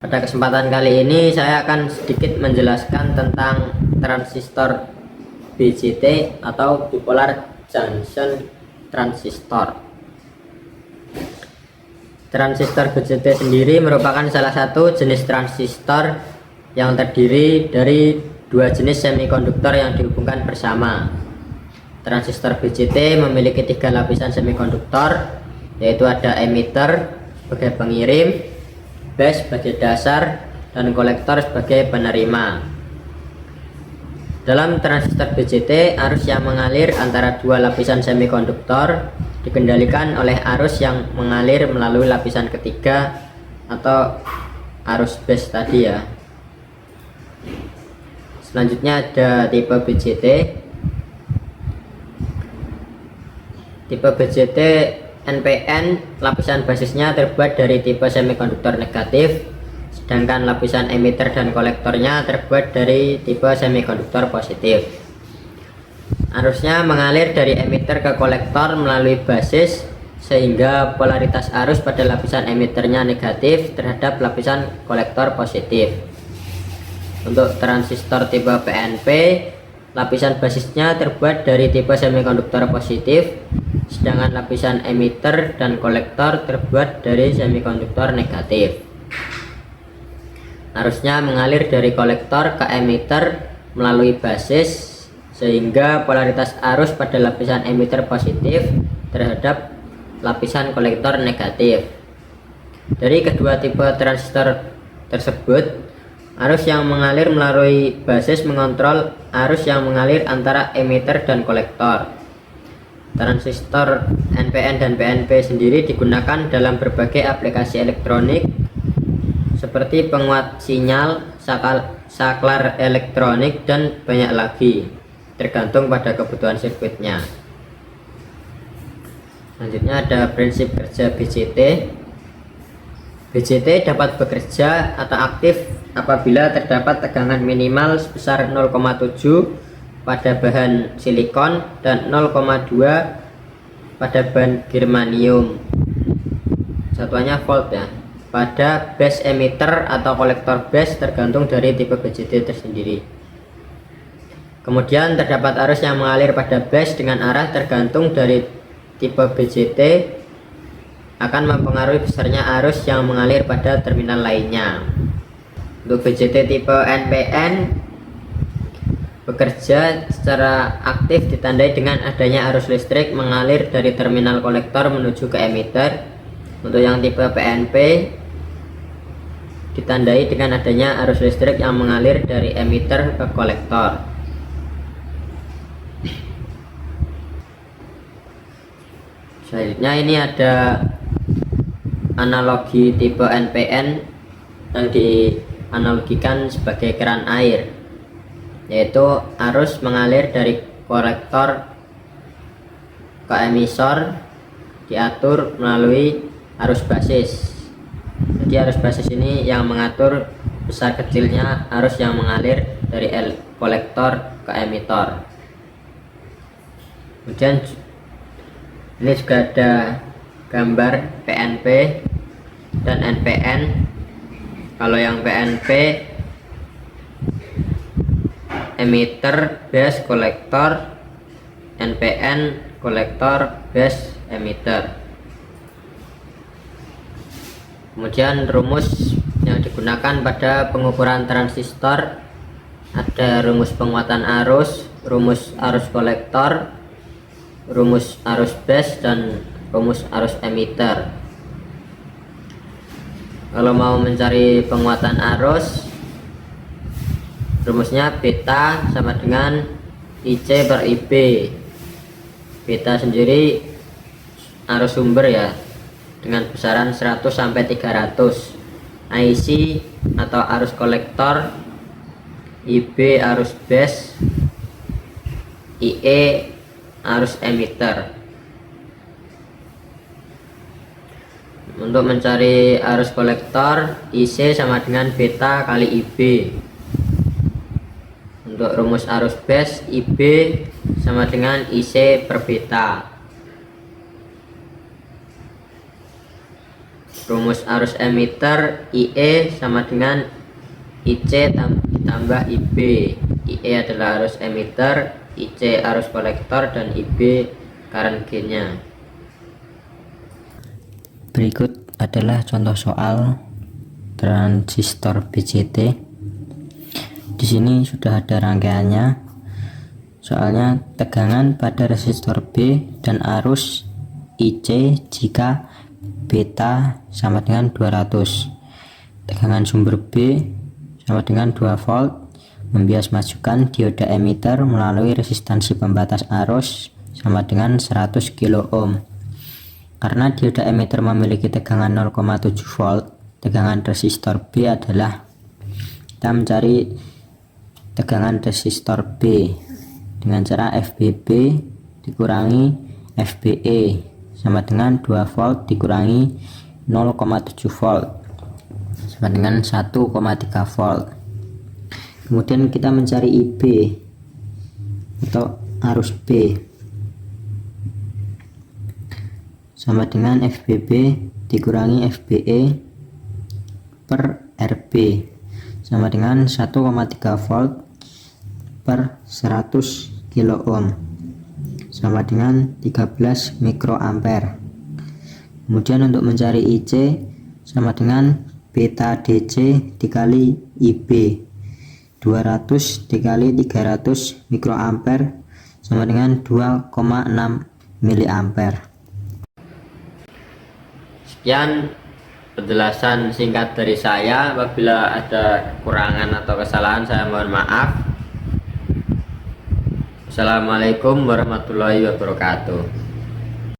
Pada kesempatan kali ini saya akan sedikit menjelaskan tentang transistor BJT atau bipolar junction transistor. Transistor BJT sendiri merupakan salah satu jenis transistor yang terdiri dari dua jenis semikonduktor yang dihubungkan bersama. Transistor BJT memiliki tiga lapisan semikonduktor, yaitu ada emitter sebagai pengirim, base sebagai dasar, dan kolektor sebagai penerima. Dalam transistor BJT, arus yang mengalir antara dua lapisan semikonduktor dikendalikan oleh arus yang mengalir melalui lapisan ketiga atau arus base tadi ya. Selanjutnya ada tipe BJT. Tipe BJT NPN, lapisan basisnya terbuat dari tipe semikonduktor negatif, sedangkan lapisan emitter dan kolektornya terbuat dari tipe semikonduktor positif. Arusnya mengalir dari emitter ke kolektor melalui basis, sehingga polaritas arus pada lapisan emitternya negatif terhadap lapisan kolektor positif. Untuk transistor tipe PNP, lapisan basisnya terbuat dari tipe semikonduktor positif, sedangkan lapisan emitter dan kolektor terbuat dari semikonduktor negatif. Arusnya mengalir dari kolektor ke emitter melalui basis, sehingga polaritas arus pada lapisan emitter positif terhadap lapisan kolektor negatif. Dari kedua tipe transistor tersebut, arus yang mengalir melalui basis mengontrol arus yang mengalir antara emitter dan kolektor. Transistor NPN dan PNP sendiri digunakan dalam berbagai aplikasi elektronik seperti penguat sinyal, saklar elektronik, dan banyak lagi, tergantung pada kebutuhan sirkuitnya. Selanjutnya ada prinsip kerja BJT. BJT dapat bekerja atau aktif apabila terdapat tegangan minimal sebesar 0,7 pada bahan silikon dan 0,2 pada bahan germanium, satuannya volt ya, pada base emitter atau kolektor base, tergantung dari tipe BJT tersendiri. Kemudian terdapat arus yang mengalir pada base dengan arah tergantung dari tipe BJT akan mempengaruhi besarnya arus yang mengalir pada terminal lainnya. Untuk BJT tipe NPN bekerja secara aktif ditandai dengan adanya arus listrik mengalir dari terminal kolektor menuju ke emitter. Untuk yang tipe PNP ditandai dengan adanya arus listrik yang mengalir dari emitter ke kolektor. Selanjutnya ini ada analogi tipe NPN yang dianalogikan sebagai keran air, yaitu arus mengalir dari kolektor ke emisor diatur melalui arus basis. Jadi arus basis ini yang mengatur besar kecilnya arus yang mengalir dari kolektor ke emitor. Kemudian ini juga ada gambar PNP dan NPN. Kalau yang PNP emitter base kolektor, NPN kolektor base emitter. Kemudian rumus yang digunakan pada pengukuran transistor ada rumus penguatan arus, rumus arus kolektor, rumus arus base, dan rumus arus emitter. Kalau mau mencari penguatan arus, rumusnya beta sama dengan IC per IB. Beta sendiri arus sumber ya, dengan besaran 100 sampai 300. IC atau arus kolektor, IB arus base, IE arus emitter. Untuk mencari arus kolektor, IC sama dengan beta kali IB. Untuk rumus arus base, IB sama dengan IC per beta. Rumus arus emitter IE sama dengan IC ditambah IB. IE adalah arus emitter, IC arus kolektor, dan IB current gain-nya. Berikut adalah contoh soal transistor BJT. Di sini sudah ada rangkaiannya. Soalnya tegangan pada resistor B dan arus IC jika beta sama dengan 200. Tegangan sumber B sama dengan 2 volt. Membias masukkan dioda emitter melalui resistansi pembatas arus sama dengan 100 kilo ohm. Karena dioda emitter memiliki tegangan 0,7 volt, tegangan resistor B adalah, kita mencari tegangan resistor B dengan cara FBB dikurangi FBE sama dengan 2 volt dikurangi 0,7 volt sama dengan 1,3 volt. Kemudian kita mencari IB atau arus B sama dengan FBB dikurangi FBE per RB sama dengan 1,3 volt per 100 kilo ohm sama dengan 13 mikroampere. Kemudian untuk mencari IC sama dengan beta DC dikali IB, 200 dikali 300 mikroampere sama dengan 2,6 miliampere. Sekian penjelasan singkat dari saya. Apabila ada kekurangan atau kesalahan, saya mohon maaf. Assalamualaikum warahmatullahi wabarakatuh.